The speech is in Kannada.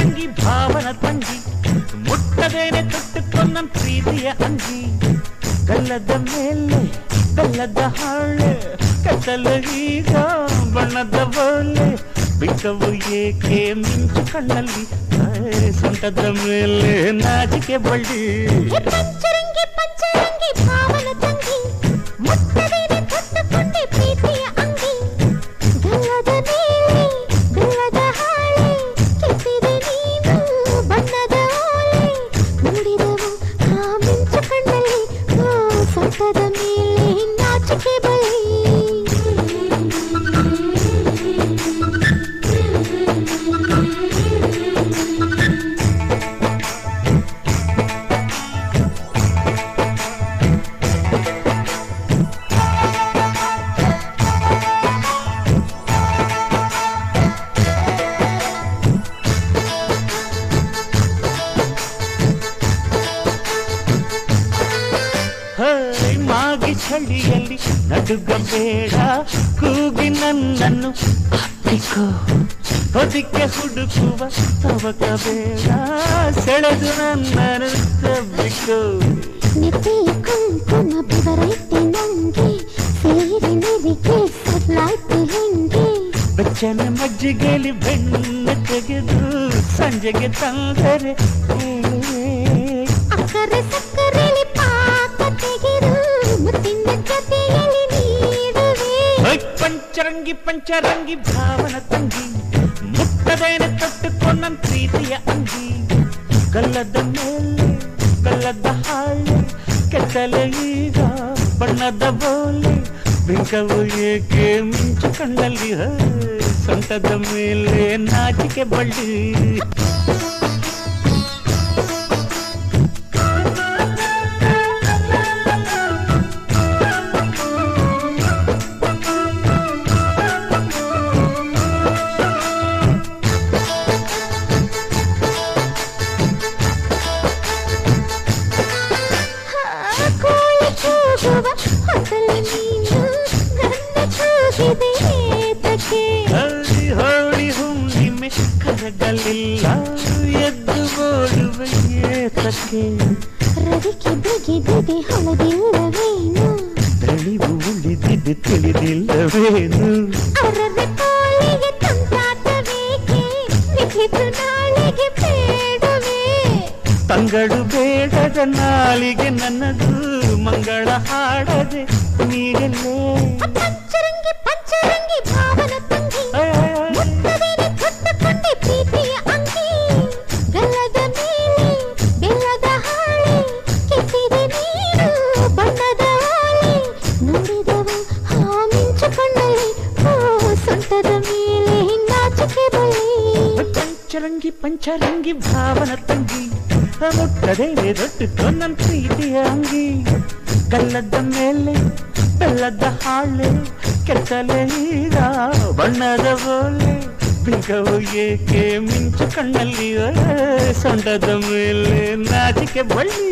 ಪಂಚರಂಗಿ ಭಾವನ ತಂಗಿ ಮುಟ್ಟದೇನೆ ತೊಟ್ಟುಕೊಂಡ ಪ್ರೀತಿಯ ಅಂಗಿ ಗಲ್ಲದ ಮೇಲೆ ಬೆಲ್ಲದ ಹಾಳೆ ಕತ್ತಲು ಈಗ ಬಣ್ಣದ ಬೋಲೆ ಬಿಕ್ಕವು ಏಕೆ ಮಿಂಚು ಕಣ್ಣಲ್ಲಿ ಸೊಂಟದ ಮೇಲೆ ನಾಚಿಕೆ ಬಳ್ಳಿ ಪಂಚರಂಗಿ ಪಂಚರಂಗಿ ಭಾವನ ತಂಗಿ ಮುಟ್ಟದೇನೆ ತೊಟ್ಟುಕೊಂಡೆ ಪ್ರೀತಿಯ ಅಂಗಿ ಗಲ್ಲದ ಮೇಲೆ ಬೆಲ್ಲದ ಹಾಳೆ ಕೆತ್ತಿದೆ ನೀನು ಬಣ್ಣದ ಓಲೆ ನುಡಿದವು ಆ ಮಿಂಚು ಕಣ್ಣಲ್ಲಿ ಸೊಂಟದ ಮೇಲೆ ನಾಚಿಕೆ ಬಳಿ ಮಾಗಿ ಚಳಿಯಲ್ಲಿ ನಡುಗಬೇಡ ಕೂಗಿ ನನ್ನನ್ನು ಅಪ್ಪಿಕೋ ಹೊದಿಕೆ ಹುಡುಕುವ ತವಕ ಬೇಡ ಸೆಳೆದು ನನ್ನನ್ನು ತಬ್ಬಿಕೋ ನೆತ್ತಿಯ ಕುಂಕುಮ ಬೆವರೈತೆ ನಂಗೆ ಸೇರಿ ನೆರಿಗೆ ಸಡ್ಲಾಯ್ತು ಹೆಂಗೆ ಬೆಚ್ಚನ ಮಜ್ಜಿಗೆಲಿ ಬೆನ್ನ ತೆಗೆದು ಸಂಜೆಗೆ ತಂದರೆ ಅಕ್ಕರೆ ಸಕ್ಕರೆಲಿ ಪಾಕ ತೆಗೆದು ಮುತ್ತಿನ ಜೊತೆಯಲ್ಲಿ ನೀಡುವೆ ಪಂಚರಂಗಿ ಪಂಚರಂಗಿ ಭಾವನ ತಂಗಿ ಮುಟ್ಟದೇನೆ ತೊಟ್ಟುಕೊಂಡ ಪ್ರೀತಿಯ ಅಂಗಿ ಗಲ್ಲದ ಮೇಲೆ ಬೆಲ್ಲದ ಹಾಳೆ ಕೆತ್ತಲೆ ಈಗ ಬಣ್ಣದ ಬೋಲೆ ಬಿಂಕವು ಏಕೆ ಮಿಂಚು ಕಣ್ಣಲ್ಲಿ ಸೊಂಟದ ಮೇಲೆ ನಾಚಿಕೆ ಬಳ್ಳಿ ಹೋಳಿ ಹುಣ್ಣಿಮೆ ಕರಗಲಿಲ್ಲ ಎದ್ದು ಓಡುವೆ ಏತಕ್ಕೆ ರವಿಕೆ ಬಿಗಿದಿದೆ ಹೊಳದಿಲ್ಲವೇನು ದಣಿವು ಉಳಿದಿದೆ ತಿಳಿದಿಲ್ಲವೇನು ಅರರೆ ಕೋಳಿಗೆ ತಂತಾಟವೇಕೆ ಲಿಖಿತು ನಾಳೆಗೆ ಬೇಡವೇ ತಂಗಳು ಬೇಡದ ನಾಲಿಗೆ ನನ್ನದು ಮಂಗಳ ಹಾಡದೆ ನೀಡಲೇ ಪಂಚರಂಗಿ ಪಂಚರಂಗಿ ಭಾವನ ತಂಗಿ ಮುಟ್ಟದೇನೆ ತೊಟ್ಟುಕೊಂಡೆ ಪ್ರೀತಿಯ ಅಂಗಿ ಗಲ್ಲದ ಮೇಲೆ ಬೆಲ್ಲದ ಹಾಳೆ ಕೆತ್ತಿದೆ ನೀನು ಬಣ್ಣದ ಓಲೆ ನುಡಿದವು ಆ ಮಿಂಚು ಕಣ್ಣಲ್ಲಿ ಸೊಂಟದ ಮೇಲೆ ನಾಚಿಕೆ ಬಳಿ ಪಂಚರಂಗಿ ಪಂಚರಂಗಿ ಭಾವನ ತಂಗಿ ಮುಟ್ಟದೇನೆ ತೊಟ್ಟುಕೊಂಡ ಪ್ರೀತಿಯ ಅಂಗಿ ಗಲ್ಲದ ಮೇಲೆ ಬೆಲ್ಲದ ಹಾಳೆ ಕೆತ್ತಲೆ ಈಗ ಬಣ್ಣದ ಬೋಲೆ ಬಿಂಕವು ಏಕೆ ಮಿಂಚು ಕಣ್ಣಲ್ಲಿ ಸೊಂಟದ ಮೇಲೆ ನಾಚಿಕೆ ಬಳ್ಳಿ